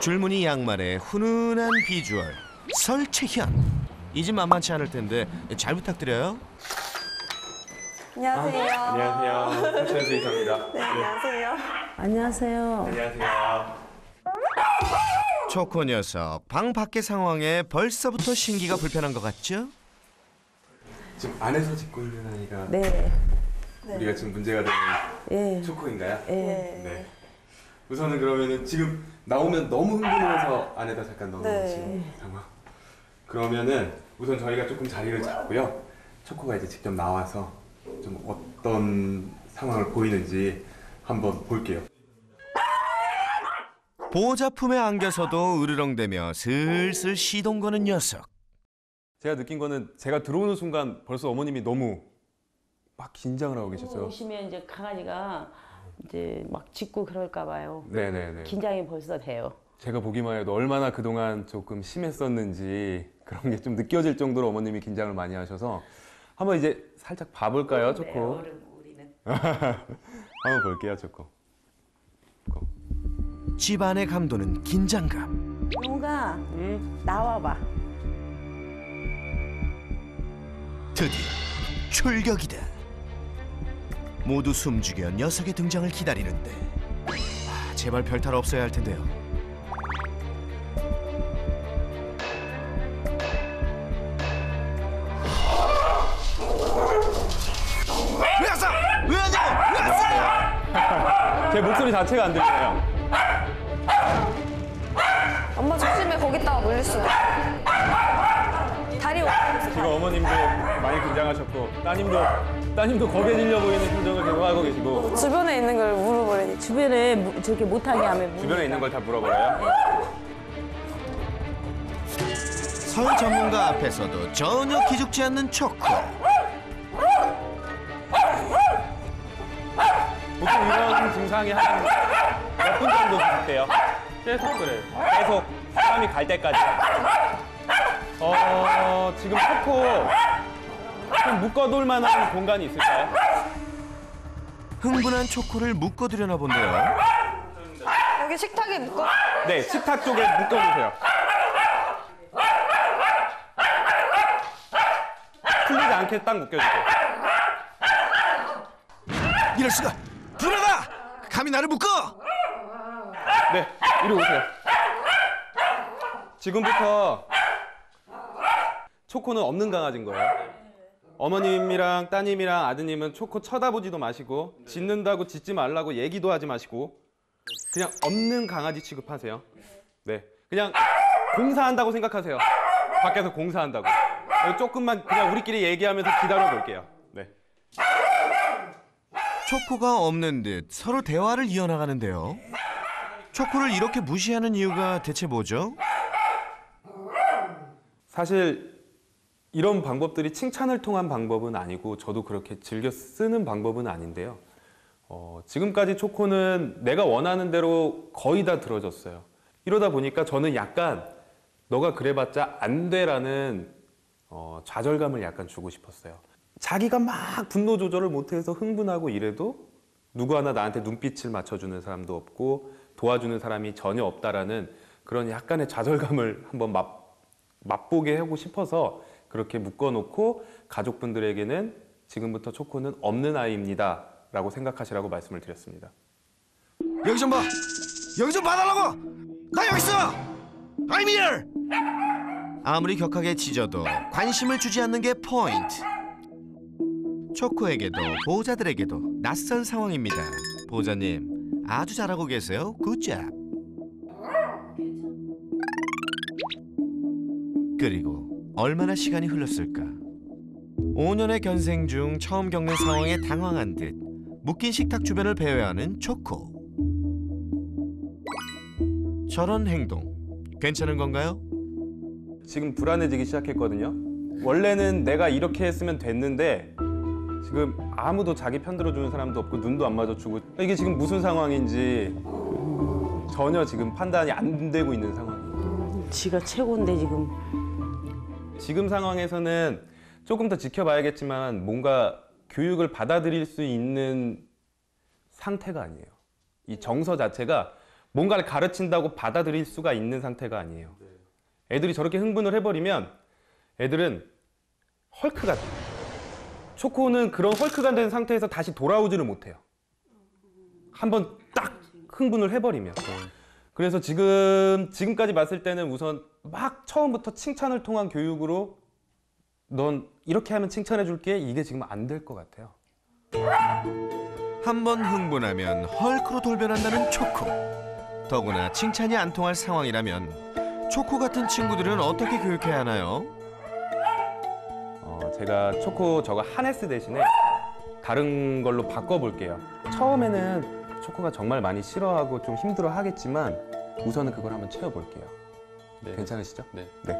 줄무늬 양말에 훈훈한 비주얼, 설채향. 이 집 만만치 않을 텐데 잘 부탁드려요. 안녕하세요. 안녕하세요. 설채연 수의사입니다. 네, 안녕하세요. 안녕하세요. 안녕하세요. 초코 녀석, 방 밖의 상황에 벌써부터 신기가 불편한 것 같죠? 지금 안에서 짓고 있는 아이가 네. 우리가 지금 문제가 되는 예. 초코인가요? 예. 네. 우선은 그러면은 지금 나오면 너무 흥분해서 안에다 잠깐 넣어놓으신 네. 상황. 그러면은 우선 저희가 조금 자리를 잡고요. 초코가 이제 직접 나와서 좀 어떤 상황을 보이는지 한번 볼게요. 보호자 품에 안겨서도 으르렁대며 슬슬 시동 거는 녀석. 제가 느낀 거는 제가 들어오는 순간 벌써 어머님이 너무 막 긴장을 하고 계셨어요. 오시면 이제 강아지가 이제 막 짖고 그럴까 봐요. 네네네. 긴장이 벌써 돼요. 제가 보기만 해도 얼마나 그동안 조금 심했었는지 그런 게 좀 느껴질 정도로 어머님이 긴장을 많이 하셔서 한번 이제 살짝 봐볼까요, 초코? 우리는. 한번 볼게요, 초코. 집안의 감도는 긴장감. 용가 응? 나와봐. 드디어 출격이다. 모두 숨죽여 녀석의 등장을 기다리는데 제발 별탈 없어야 할 텐데요. 왜 왔어? 왜 왔냐? 왜 왔어? 제 목소리 자체가 안 들리네요. 엄마 조심해, 거기다가 물릴 수도 있어. 다리 올라가면서. 지금 어머님도 많이 긴장하셨고 따님도 겁에 질려 보이는 표정을 계속 하고 계시고 주변에 있는 걸 물어버리니까. 주변에 저렇게 못하게 하면 주변에 있는 걸 다 물어버려요. 설 전문가 앞에서도 전혀 기죽지 않는 초코. 보통 이런 증상이 한 몇 분 정도 계속돼요? 계속 그래요. 계속 사람이 갈 때까지. 지금 초코 좀 묶어둘 만한 공간이 있을까요? 흥분한 초코를 묶어두려나 본데요. 여기 식탁에 묶어. 네, 식탁 쪽에 묶어주세요. 풀리지 않게 딱 묶여주세요. 이럴 수가! 불안하다! 감히 나를 묶어! 네, 이리 오세요. 지금부터 초코는 없는 강아지인 거예요. 어머님이랑 따님이랑 아드님은 초코 쳐다보지도 마시고 짖는다고 짖지 말라고 얘기도 하지 마시고 그냥 없는 강아지 취급하세요. 네, 그냥 공사한다고 생각하세요. 밖에서 공사한다고. 조금만 그냥 우리끼리 얘기하면서 기다려 볼게요. 네. 초코가 없는 듯 서로 대화를 이어나가는데요. 초코를 이렇게 무시하는 이유가 대체 뭐죠? 사실 이런 방법들이 칭찬을 통한 방법은 아니고 저도 그렇게 즐겨 쓰는 방법은 아닌데요. 지금까지 초코는 내가 원하는 대로 거의 다 들어줬어요. 이러다 보니까 저는 약간 너가 그래봤자 안 돼라는 좌절감을 약간 주고 싶었어요. 자기가 막 분노 조절을 못해서 흥분하고 이래도 누구 하나 나한테 눈빛을 맞춰주는 사람도 없고 도와주는 사람이 전혀 없다라는 그런 약간의 좌절감을 한번 맛보게 하고 싶어서 그렇게 묶어놓고 가족분들에게는 지금부터 초코는 없는 아이입니다 라고 생각하시라고 말씀을 드렸습니다. 여기 좀 봐! 여기 좀 봐달라고! 나 여기 있어! I'm here! 아무리 격하게 짖어도 관심을 주지 않는 게 포인트. 초코에게도 보호자들에게도 낯선 상황입니다. 보호자님, 아주 잘하고 계세요. 굿잡. 그리고 얼마나 시간이 흘렀을까? 5년의 견생 중 처음 겪는 상황에 당황한 듯 묶인 식탁 주변을 배회하는 초코. 저런 행동 괜찮은 건가요? 지금 불안해지기 시작했거든요. 원래는 내가 이렇게 했으면 됐는데 지금 아무도 자기 편 들어주는 사람도 없고 눈도 안 마주치고 이게 지금 무슨 상황인지 전혀 지금 판단이 안 되고 있는 상황이에요. 지가 최고인데 지금. 지금 상황에서는 조금 더 지켜봐야겠지만 뭔가 교육을 받아들일 수 있는 상태가 아니에요. 이 정서 자체가 뭔가를 가르친다고 받아들일 수가 있는 상태가 아니에요. 애들이 저렇게 흥분을 해버리면 애들은 헐크가 돼요. 초코는 그런 헐크가 된 상태에서 다시 돌아오지를 못해요. 한번 딱 흥분을 해버리면. 그래서 지금까지 봤을 때는 우선 막 처음부터 칭찬을 통한 교육으로 넌 이렇게 하면 칭찬해 줄게, 이게 지금 안 될 것 같아요. 한번 흥분하면 헐크로 돌변한다는 초코. 더구나 칭찬이 안 통할 상황이라면 초코 같은 친구들은 어떻게 교육해야 하나요? 제가 초코 저거 하네스 대신에 다른 걸로 바꿔볼게요. 처음에는 초코가 정말 많이 싫어하고 좀 힘들어 하겠지만 우선은 그걸 한번 채워볼게요. 네. 괜찮으시죠? 네. 네.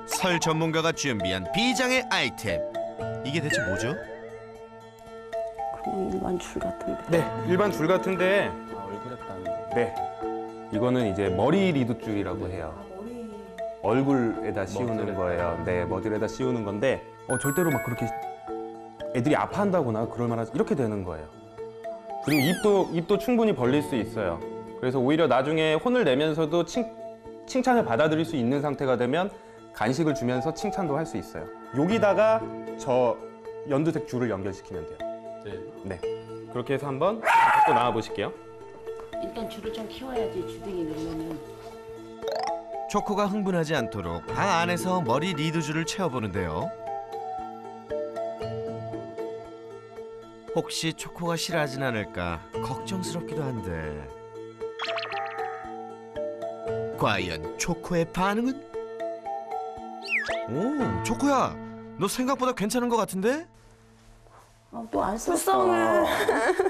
설 전문가가 준비한 비장의 아이템. 이게 대체 뭐죠? 그냥 일반 줄 같은데. 네, 일반 줄 같은데, 얼굴에 따는 거. 네, 이거는 이제 머리 리드 줄이라고 해요. 얼굴에다 씌우는 머리에다. 거예요. 네, 머리에다 씌우는 건데 절대로 막 그렇게 애들이 아파한다거나 그럴 만한 이렇게 되는 거예요. 그리고 입도 충분히 벌릴 수 있어요. 그래서 오히려 나중에 혼을 내면서도 칭찬을 받아들일 수 있는 상태가 되면 간식을 주면서 칭찬도 할 수 있어요. 여기다가 저 연두색 줄을 연결시키면 돼요. 네. 네, 그렇게 해서 한번 또 나와 보실게요. 일단 줄을 좀 키워야지 주둥이 넣으면. 초코가 흥분하지 않도록 방 안에서 머리 리드줄을 채워보는데요. 혹시 초코가 싫어하진 않을까 걱정스럽기도 한데 과연 초코의 반응은? 오, 초코야, 너 생각보다 괜찮은 것 같은데? 또 안 썼어.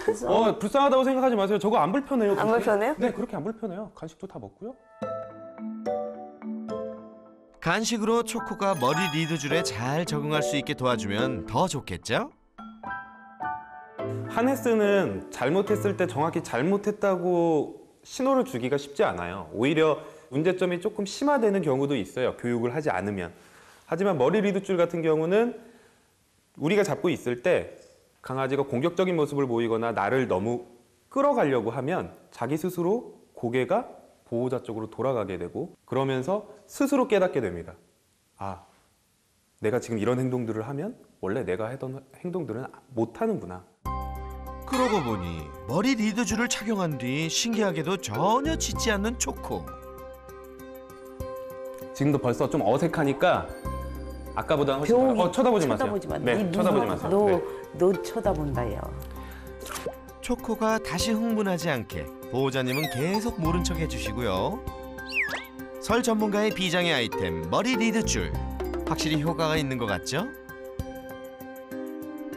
불쌍해. 불쌍하다고 생각하지 마세요. 저거 안 불편해요. 안 그렇게. 불편해요? 네, 그렇게 안 불편해요. 간식도 다 먹고요. 간식으로 초코가 머리 리드줄에 잘 적응할 수 있게 도와주면 더 좋겠죠? 하네스는 잘못했을 때 정확히 잘못했다고 신호를 주기가 쉽지 않아요. 오히려 문제점이 조금 심화되는 경우도 있어요. 교육을 하지 않으면. 하지만 머리 리드줄 같은 경우는 우리가 잡고 있을 때 강아지가 공격적인 모습을 보이거나 나를 너무 끌어가려고 하면 자기 스스로 고개가 보호자 쪽으로 돌아가게 되고 그러면서 스스로 깨닫게 됩니다. 아, 내가 지금 이런 행동들을 하면 원래 내가 하던 행동들은 못하는구나. 그러고 보니 머리 리드줄을 착용한 뒤 신기하게도 전혀 짖지 않는 초코. 지금도 벌써 좀 어색하니까 아까보다는 훨씬 병이 쳐다보지 마세요. 쳐다보지 마. 네, 네 쳐다보지 눈, 마세요. 너 쳐다본다, 야. 초코가 다시 흥분하지 않게 보호자님은 계속 모른 척 해주시고요. 설 전문가의 비장의 아이템 머리 리드줄, 확실히 효과가 있는 것 같죠?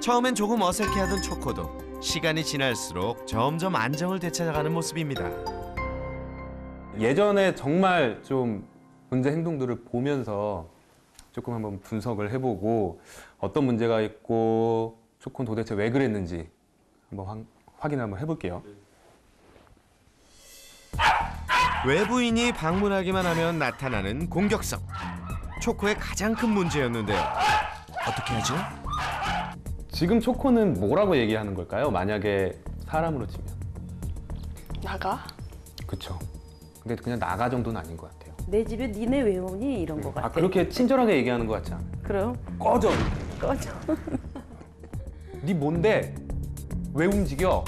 처음엔 조금 어색해하던 초코도 시간이 지날수록 점점 안정을 되찾아가는 모습입니다. 예전에 정말 좀 문제 행동들을 보면서 조금 한번 분석을 해보고 어떤 문제가 있고 초코는 도대체 왜 그랬는지 한번 확인을 한번 해볼게요. 외부인이 방문하기만 하면 나타나는 공격성. 초코의 가장 큰 문제였는데요. 어떻게 하죠? 지금 초코는 뭐라고 얘기하는 걸까요? 만약에 사람으로 치면. 나가? 그쵸. 근데 그냥 나가 정도는 아닌 것 같아요. 내 집에 니네 왜 오니? 이런 거 같아. 그렇게 친절하게 얘기하는 것 같지 않아요? 그럼 꺼져! 꺼져. 네 뭔데? 왜 움직여?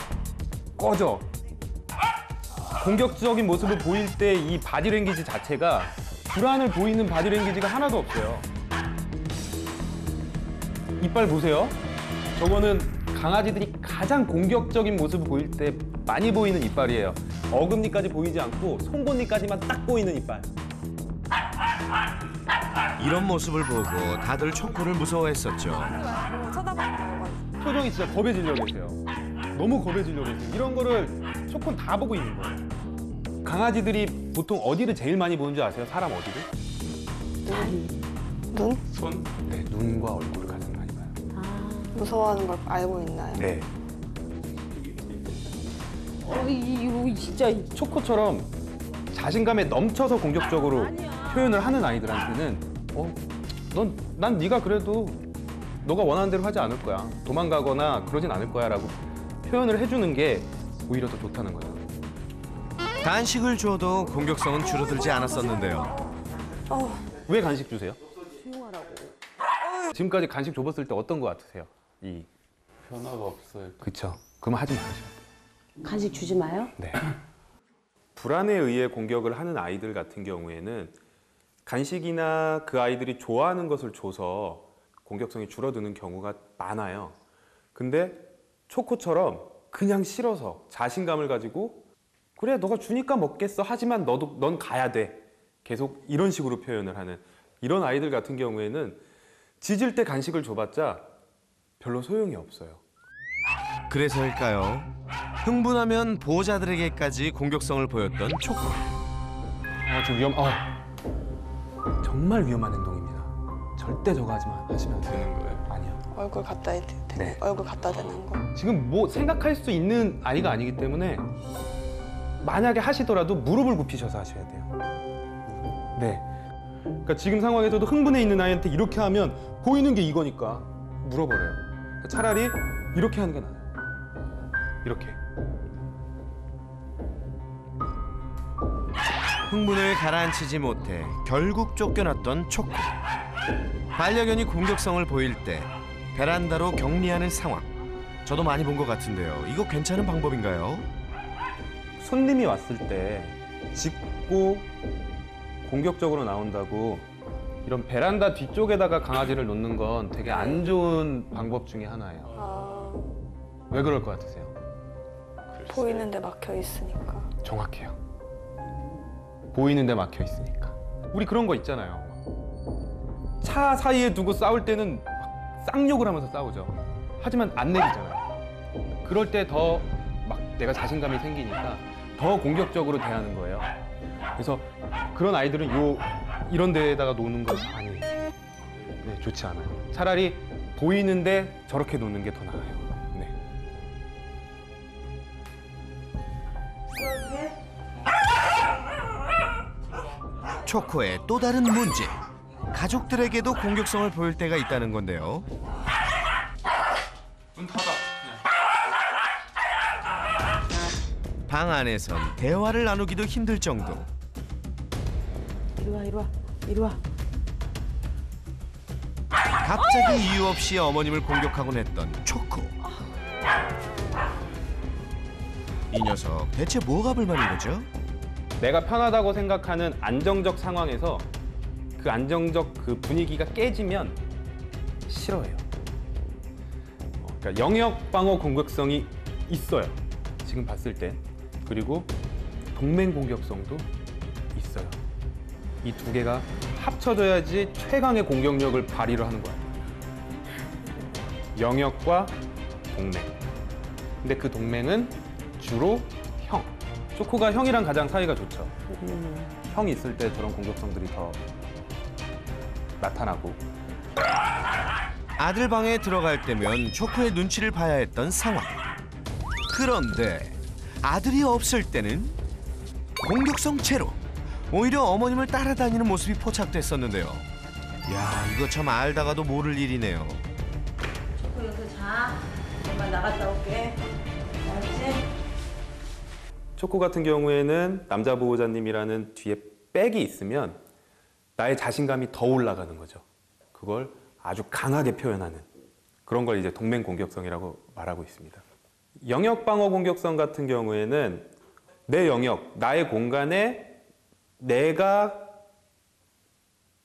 꺼져! 공격적인 모습을 보일 때 이 바디랭귀지 자체가 불안을 보이는 바디랭귀지가 하나도 없어요. 이빨 보세요. 저거는 강아지들이 가장 공격적인 모습을 보일 때 많이 보이는 이빨이에요. 어금니까지 보이지 않고 송곳니까지만 딱 보이는 이빨. 이런 모습을 보고 다들 초코를 무서워했었죠. 쳐다봐. 표정이 진짜 겁에 질려 계세요. 너무 겁에 질려 계세요. 이런 거를 초코는 다 보고 있는 거예요. 강아지들이 보통 어디를 제일 많이 보는 줄 아세요? 사람 어디를? 눈? 손? 네, 눈과 얼굴을 가장 많이 봐요. 무서워하는 걸 알고 있나요? 네. 이거 진짜. 초코처럼 자신감에 넘쳐서 공격적으로 표현을 하는 아이들한테는 난 네가 그래도 너가 원하는 대로 하지 않을 거야. 도망가거나 그러진 않을 거야 라고 표현을 해주는 게 오히려 더 좋다는 거예요. 간식을 줘도 공격성은 줄어들지 않았었는데요. 왜 간식 주세요? 수용하라고. 지금까지 간식 줘봤을 때 어떤 거 같으세요? 변화가 없어요. 그쵸. 그럼 하지 마세요. 간식 주지 마요. 네. 불안에 의해 공격을 하는 아이들 같은 경우에는 간식이나 그 아이들이 좋아하는 것을 줘서 공격성이 줄어드는 경우가 많아요. 근데 초코처럼 그냥 싫어서 자신감을 가지고 그래 너가 주니까 먹겠어 하지만 넌 가야 돼 계속 이런 식으로 표현을 하는 이런 아이들 같은 경우에는 짖을 때 간식을 줘봤자 별로 소용이 없어요. 그래서일까요? 흥분하면 보호자들에게까지 공격성을 보였던 초코. 좀 정말 위험한 행동입니다. 절대 저거 하시면 안 되는 거예요. 아니요. 얼굴 갖다 대고 네. 얼굴 갖다 대는 거. 지금 뭐 생각할 수 있는 아이가 아니기 때문에 만약에 하시더라도 무릎을 굽히셔서 하셔야 돼요. 네. 그러니까 지금 상황에서도 흥분해 있는 아이한테 이렇게 하면 보이는 게 이거니까 물어버려요. 그러니까 차라리 이렇게 하는 게 나아요. 이렇게. 흥분을 가라앉히지 못해 결국 쫓겨났던 초코. 반려견이 공격성을 보일 때 베란다로 격리하는 상황. 저도 많이 본 것 같은데요. 이거 괜찮은 방법인가요? 손님이 왔을 때 짖고 공격적으로 나온다고 이런 베란다 뒤쪽에다가 강아지를 놓는 건 되게 안 좋은 방법 중에 하나예요. 왜 그럴 것 같으세요? 보이는데 막혀 있으니까. 정확해요. 보이는데 막혀 있으니까. 우리 그런 거 있잖아요. 차 사이에 두고 싸울 때는 막 쌍욕을 하면서 싸우죠. 하지만 안 내리잖아요. 그럴 때 더 막 내가 자신감이 생기니까 더 공격적으로 대하는 거예요. 그래서 그런 아이들은 이런 데에다가 노는 건 아니에요. 네, 좋지 않아요. 차라리 보이는데 저렇게 노는 게 더 나아요. 네. 초코의 또 다른 문제. 가족들에게도 공격성을 보일 때가 있다는 건데요. 방 안에선 대화를 나누기도 힘들 정도. 이리 와, 이리 와, 이리 와. 갑자기 이유 없이 어머님을 공격하곤 했던 초코. 이 녀석 대체 뭐가 불만인 거죠? 내가 편하다고 생각하는 안정적 상황에서 그 안정적 그 분위기가 깨지면 싫어해요. 그러니까 영역 방어 공격성이 있어요. 지금 봤을 때. 그리고 동맹 공격성도 있어요. 이 두 개가 합쳐져야지 최강의 공격력을 발휘를 하는 거야. 영역과 동맹. 근데 그 동맹은 주로 형. 초코가 형이랑 가장 사이가 좋죠. 형이 있을 때 저런 공격성들이 더 나타나고. 아들 방에 들어갈 때면 초코의 눈치를 봐야 했던 상황. 그런데 아들이 없을 때는 공격성 제로. 오히려 어머님을 따라다니는 모습이 포착됐었는데요. 야, 이거 참 알다가도 모를 일이네요. 초코 여기서 자. 엄마 나갔다 올게. 알았지? 초코 같은 경우에는 남자 보호자님이라는 뒤에 백이 있으면 나의 자신감이 더 올라가는 거죠. 그걸 아주 강하게 표현하는 그런 걸 이제 동맹 공격성이라고 말하고 있습니다. 영역 방어 공격성 같은 경우에는 내 영역, 나의 공간에 내가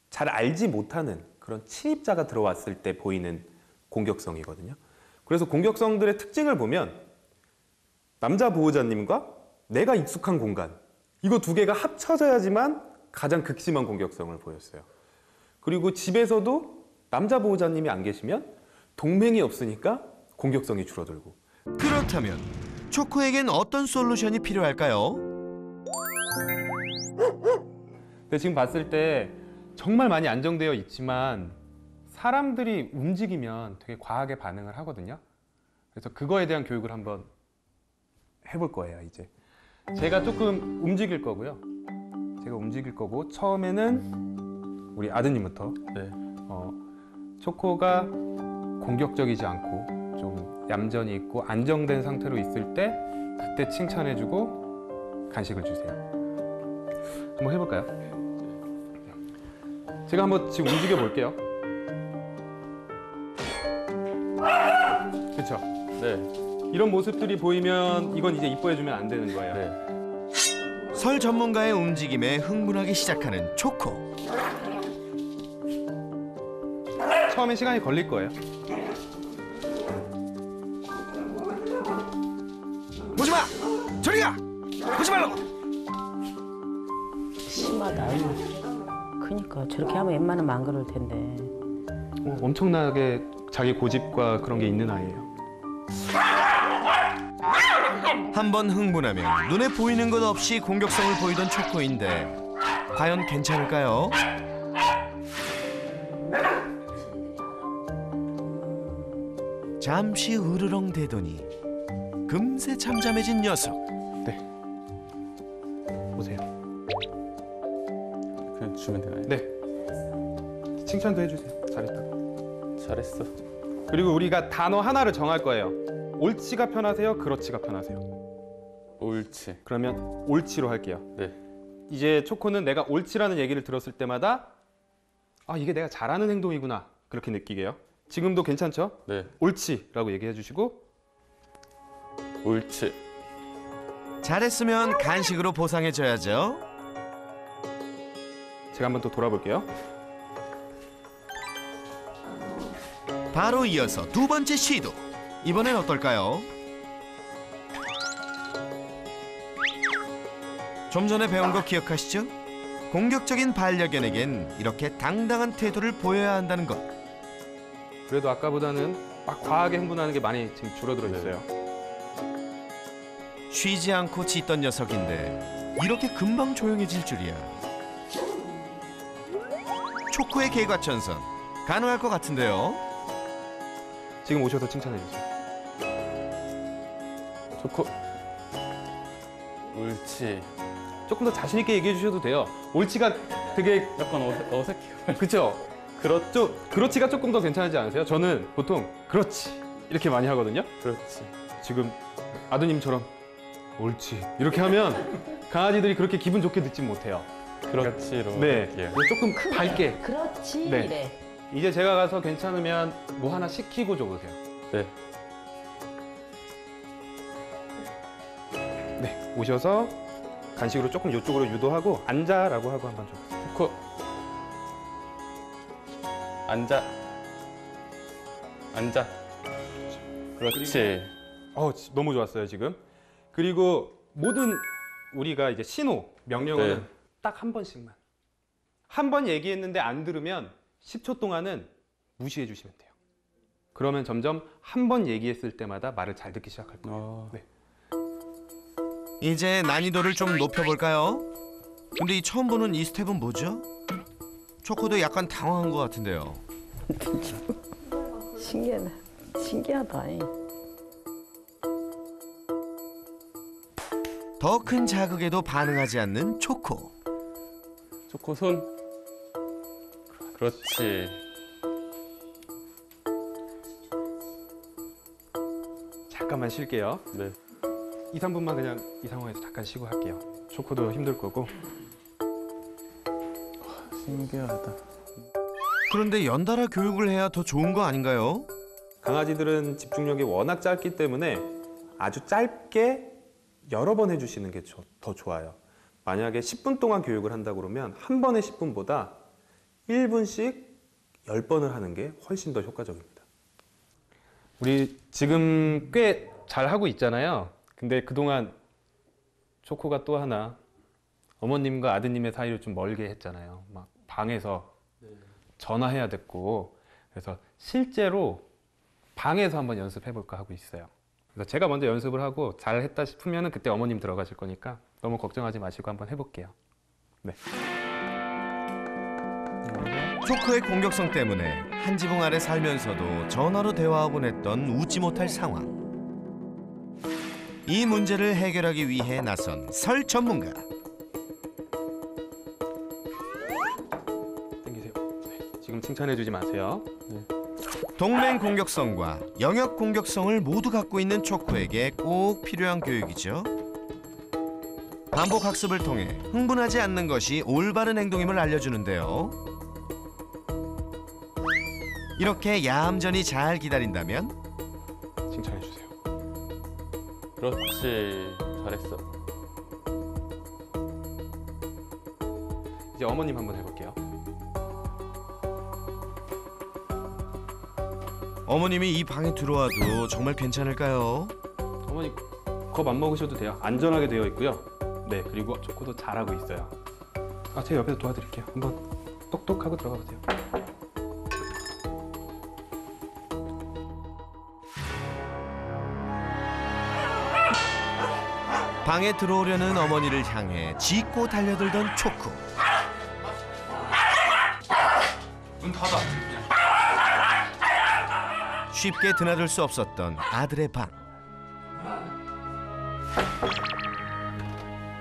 잘 알지 못하는 그런 침입자가 들어왔을 때 보이는 공격성이거든요. 그래서 공격성들의 특징을 보면 남자 보호자님과 내가 익숙한 공간, 이거 두 개가 합쳐져야지만 가장 극심한 공격성을 보였어요. 그리고 집에서도 남자 보호자님이 안 계시면 동맹이 없으니까 공격성이 줄어들고. 그렇다면 초코에겐 어떤 솔루션이 필요할까요? 근데 지금 봤을 때 정말 많이 안정되어 있지만 사람들이 움직이면 되게 과하게 반응을 하거든요. 그래서 그거에 대한 교육을 한번 해볼 거예요, 이제. 제가 조금 움직일 거고요. 제가 움직일 거고 처음에는 우리 아드님부터 네. 초코가 공격적이지 않고 좀 얌전히 있고 안정된 상태로 있을 때 그때 칭찬해주고 간식을 주세요. 한번 해볼까요? 제가 한번 지금 움직여 볼게요. 그렇죠? 네. 이런 모습들이 보이면 이건 이제 이뻐해주면 안 되는 거예요. 네. 설 전문가의 움직임에 흥분하기 시작하는 초코. 처음엔 시간이 걸릴 거예요. 보지 마! 저리 가! 보지 말라고! 심하다. 그니까 저렇게 하면 웬만하면 안 그럴 텐데. 엄청나게 자기 고집과 그런 게 있는 아이예요. 한 번 흥분하면 눈에 보이는 것 없이 공격성을 보이던 초코인데 과연 괜찮을까요? 잠시 으르렁대더니 금세 잠잠해진 녀석. 네. 보세요. 그냥 주면 되나요? 네. 칭찬도 해주세요. 잘했다. 잘했어. 그리고 우리가 단어 하나를 정할 거예요. 옳지가 편하세요? 그렇지가 편하세요? 옳지. 그러면 옳지로 할게요. 네. 이제 초코는 내가 옳지라는 얘기를 들었을 때마다 아, 이게 내가 잘하는 행동이구나. 그렇게 느끼게요. 지금도 괜찮죠? 네. 옳지라고 얘기해 주시고 옳지. 잘했으면 간식으로 보상해줘야죠. 제가 한번 또 돌아볼게요. 바로 이어서 두 번째 시도. 이번엔 어떨까요? 좀 전에 배운 거 기억하시죠? 공격적인 반려견에겐 이렇게 당당한 태도를 보여야 한다는 것. 그래도 아까보다는 막 과하게 흥분하는 게 많이 지금 줄어들어 있어요. 쉬지 않고 짖던 녀석인데 이렇게 금방 조용해질 줄이야. 초코의 개과천선 가능할 것 같은데요. 지금 오셔서 칭찬해 주세요. 초코. 옳지. 조금 더 자신 있게 얘기해 주셔도 돼요. 옳지가 되게 약간 어색해요. 그렇죠? 그렇죠. 그렇지가 조금 더 괜찮지 않으세요? 저는 보통 그렇지 이렇게 많이 하거든요. 그렇지. 지금 아드님처럼 옳지 이렇게 하면 강아지들이 그렇게 기분 좋게 듣지 못해요. 그렇지로. 네, 할게요. 조금 밝게. 그렇지. 네. 이래. 이제 제가 가서 괜찮으면 뭐 하나 시키고 줘보세요. 네. 네, 오셔서 간식으로 조금 이쪽으로 유도하고 앉아라고 하고 한번 줘보세요. 초코. 앉아. 앉아. 그렇지. 너무 좋았어요 지금. 그리고 모든 우리가 이제 신호 명령어는 네. 딱 한 번씩만. 한 번 얘기했는데 안 들으면 10초 동안은 무시해 주시면 돼요. 그러면 점점 한 번 얘기했을 때마다 말을 잘 듣기 시작할 거예요. 네. 이제 난이도를 좀 높여볼까요? 근데 이 처음 보는 이 스텝은 뭐죠? 초코도 약간 당황한 것 같은데요. 신기하다. 신기하다. 더 큰 자극에도 반응하지 않는 초코. 초코 손. 그렇지. 잠깐만 쉴게요. 네. 2, 3분만 그냥 이 상황에서 잠깐 쉬고 할게요. 초코도 힘들 거고. 신기하다. 그런데 연달아 교육을 해야 더 좋은 거 아닌가요? 강아지들은 집중력이 워낙 짧기 때문에 아주 짧게 여러 번 해주시는 게 더 좋아요. 만약에 10분 동안 교육을 한다 그러면 한 번에 10분보다 1분씩 10번을 하는 게 훨씬 더 효과적입니다. 우리 지금 꽤 잘하고 있잖아요. 근데 그동안 초코가 또 하나 어머님과 아드님의 사이를 좀 멀게 했잖아요. 막 방에서 전화해야 됐고, 그래서 실제로 방에서 한번 연습해 볼까 하고 있어요. 그래서 제가 먼저 연습을 하고 잘했다 싶으면 그때 어머님 들어가실 거니까 너무 걱정하지 마시고 한번 해볼게요. 네. 초코의 공격성 때문에 한 지붕 아래 살면서도 전화로 대화하곤 했던 웃지 못할 상황. 이 문제를 해결하기 위해 나선 설 전문가. 당기세요. 네. 지금 칭찬해주지 마세요. 동맹 공격성과 영역 공격성을 모두 갖고 있는 초코에게 꼭 필요한 교육이죠. 반복 학습을 통해 흥분하지 않는 것이 올바른 행동임을 알려주는데요. 이렇게 얌전히 잘 기다린다면 칭찬해 주세요. 그렇지. 잘했어. 이제 어머님 한번 해볼게요. 어머님이 이 방에 들어와도 정말 괜찮을까요? 어머니 겁 안 먹으셔도 돼요. 안전하게 되어 있고요. 네, 그리고 초코도 잘하고 있어요. 아, 제 옆에서 도와드릴게요. 한번 똑똑하고 들어가 보세요. 방에 들어오려는 어머니를 향해 짖고 달려들던 초코. 문 닫아. 쉽게 드나들 수 없었던 아들의 방.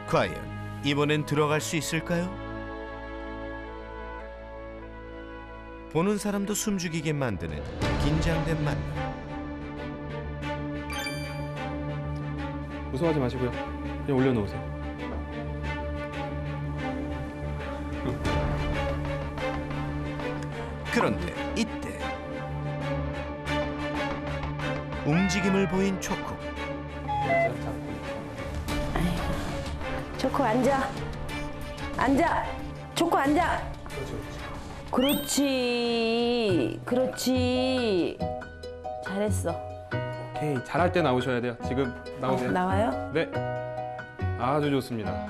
과연 이번엔 들어갈 수 있을까요? 보는 사람도 숨죽이게 만드는 긴장된 만남. 무서워하지 마시고요. 그냥 올려놓으세요. 그런데 이때 움직임을 보인 초코. 초코 앉아. 앉아. 초코 앉아. 그렇지. 그렇지. 잘했어. 오케이, 잘할 때 나오셔야 돼요. 지금 나오세요. 나와요? 네, 아주 좋습니다.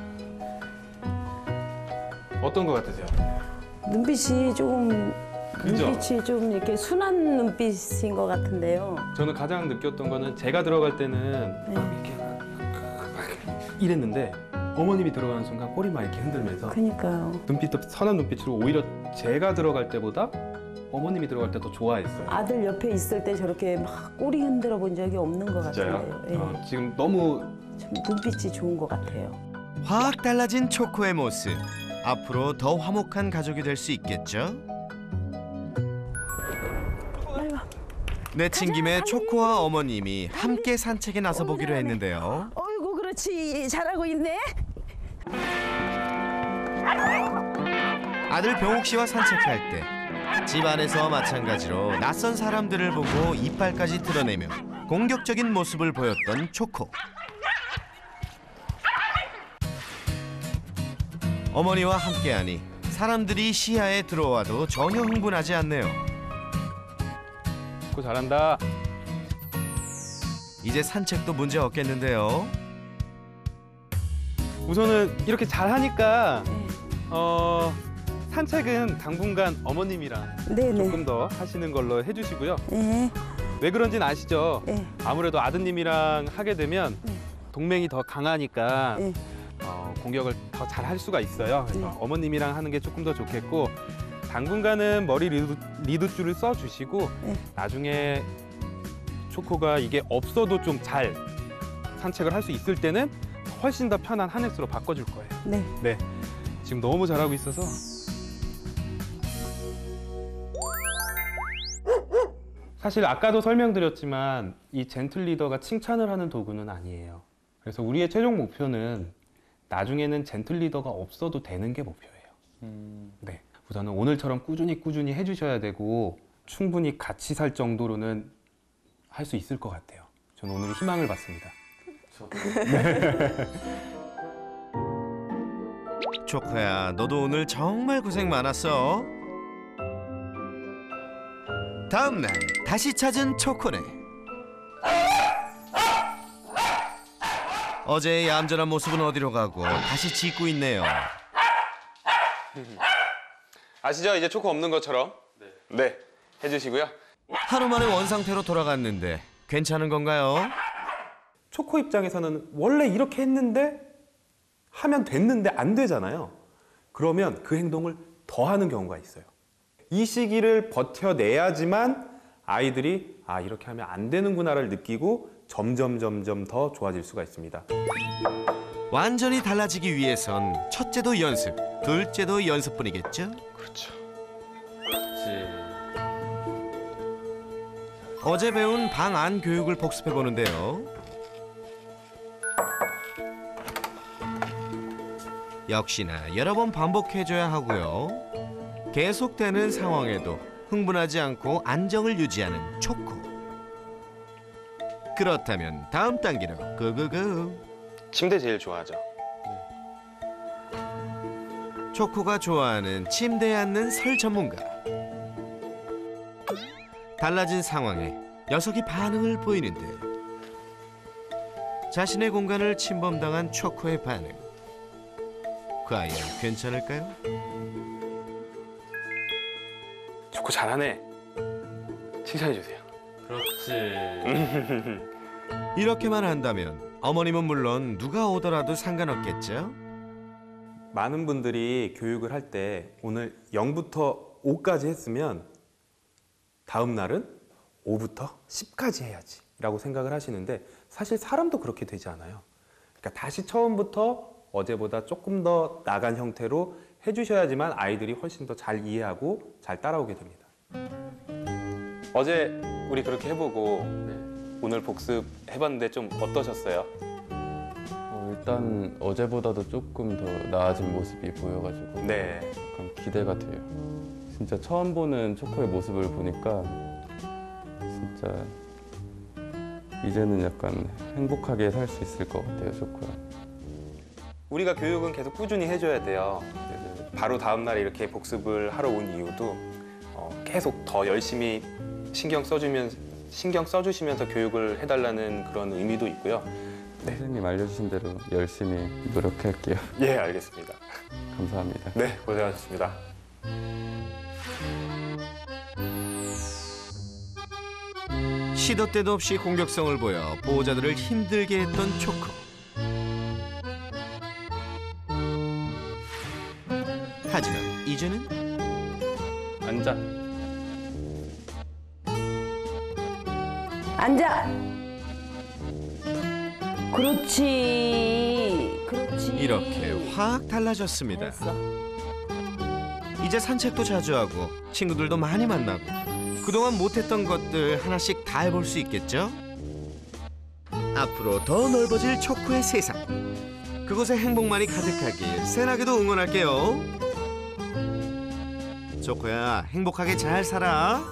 어떤 거 같으세요? 눈빛이 조금 그죠? 눈빛이 좀 이렇게 순한 눈빛인 것 같은데요. 저는 가장 느꼈던 거는 제가 들어갈 때는 네. 이렇게 막 이랬는데 어머님이 들어가는 순간 꼬리만 이렇게 흔들면서 그러니까요. 눈빛도 선한 눈빛으로 오히려 제가 들어갈 때보다 어머님이 들어갈 때 더 좋아했어요. 아들 옆에 있을 때 저렇게 막 꼬리 흔들어 본 적이 없는 것 같아요. 예. 지금 너무 좀 눈빛이 좋은 것 같아요. 확 달라진 초코의 모습. 앞으로 더 화목한 가족이 될 수 있겠죠? 내친 김에 초코와 어머님이 함께 산책에 나서 보기로 했는데요. 어이구 그렇지 잘하고 있네. 아들 병욱 씨와 산책할 때 집안에서 마찬가지로 낯선 사람들을 보고 이빨까지 드러내며 공격적인 모습을 보였던 초코. 어머니와 함께하니 사람들이 시야에 들어와도 전혀 흥분하지 않네요. 초코 잘한다. 이제 산책도 문제 없겠는데요. 우선은 이렇게 잘하니까 네. 산책은 당분간 어머님이랑 네네. 조금 더 하시는 걸로 해주시고요. 예. 왜 그런지는 아시죠? 예. 아무래도 아드님이랑 하게 되면 동맹이 더 강하니까 예. 공격을 더 잘 할 수가 있어요. 그래서 네. 어머님이랑 하는 게 조금 더 좋겠고 당분간은 머리 리드줄을 써주시고 네. 나중에 초코가 이게 없어도 좀 잘 산책을 할 수 있을 때는 훨씬 더 편한 하네스로 바꿔줄 거예요. 네. 네, 지금 너무 잘하고 있어서 사실 아까도 설명드렸지만 이 젠틀 리더가 칭찬을 하는 도구는 아니에요. 그래서 우리의 최종 목표는 나중에는 젠틀 리더가 없어도 되는 게 목표예요. 네, 우선은 오늘처럼 꾸준히 해주셔야 되고 충분히 같이 살 정도로는 할 수 있을 것 같아요. 저는 오늘 희망을 받습니다. 초코야, 너도 오늘 정말 고생 많았어. 다음 날 다시 찾은 초코네. 어제의 얌전한 모습은 어디로 가고 다시 짖고 있네요. 아시죠? 이제 초코 없는 것처럼 네 해주시고요. 하루 만에 원상태로 돌아갔는데 괜찮은 건가요? 초코 입장에서는 원래 이렇게 했는데 하면 됐는데 안 되잖아요. 그러면 그 행동을 더 하는 경우가 있어요. 이 시기를 버텨내야지만 아이들이 아 이렇게 하면 안 되는구나를 느끼고 점점 더 좋아질 수가 있습니다. 완전히 달라지기 위해선 첫째도 연습, 둘째도 연습뿐이겠죠? 그렇죠. 그렇지. 어제 배운 방 안 교육을 복습해 보는데요. 역시나 여러 번 반복해줘야 하고요. 계속되는 상황에도 흥분하지 않고 안정을 유지하는 초코. 그렇다면 다음 단계로 고고고. 침대 제일 좋아하죠. 초코가 좋아하는 침대에 앉는 설 전문가. 달라진 상황에 녀석이 반응을 보이는데 자신의 공간을 침범당한 초코의 반응. 과연 괜찮을까요? 초코 잘하네. 칭찬해주세요. 그렇지. 이렇게만 한다면 어머님은 물론 누가 오더라도 상관없겠죠? 많은 분들이 교육을 할 때 오늘 0부터 5까지 했으면 다음 날은 5부터 10까지 해야지 라고 생각을 하시는데 사실 사람도 그렇게 되지 않아요. 그러니까 다시 처음부터 어제보다 조금 더 나간 형태로 해주셔야지만 아이들이 훨씬 더 잘 이해하고 잘 따라오게 됩니다. 어제 우리 그렇게 해보고 오늘 복습 해봤는데 좀 어떠셨어요? 일단 어제보다도 조금 더 나아진 모습이 보여가지고 네. 약간 기대가 돼요. 진짜 처음 보는 초코의 모습을 보니까 진짜 이제는 약간 행복하게 살 수 있을 것 같아요, 초코야. 우리가 교육은 계속 꾸준히 해줘야 돼요. 바로 다음 날 이렇게 복습을 하러 온 이유도 계속 더 열심히 신경 써주시면서 교육을 해달라는 그런 의미도 있고요. 선생님 알려주신 대로 열심히 노력할게요. 예, 알겠습니다. 감사합니다. 네, 고생하셨습니다. 시도 때도 없이 공격성을 보여 보호자들을 힘들게 했던 초코. 하지만 이제는 앉아. 앉아. 그렇지. 그렇지. 이렇게 확 달라졌습니다. 됐어. 이제 산책도 자주 하고 친구들도 많이 만나고 그동안 못했던 것들 하나씩 다 해볼 수 있겠죠? 앞으로 더 넓어질 초코의 세상. 그곳에 행복만이 가득하길 새나게도 응원할게요. 초코야, 행복하게 잘 살아.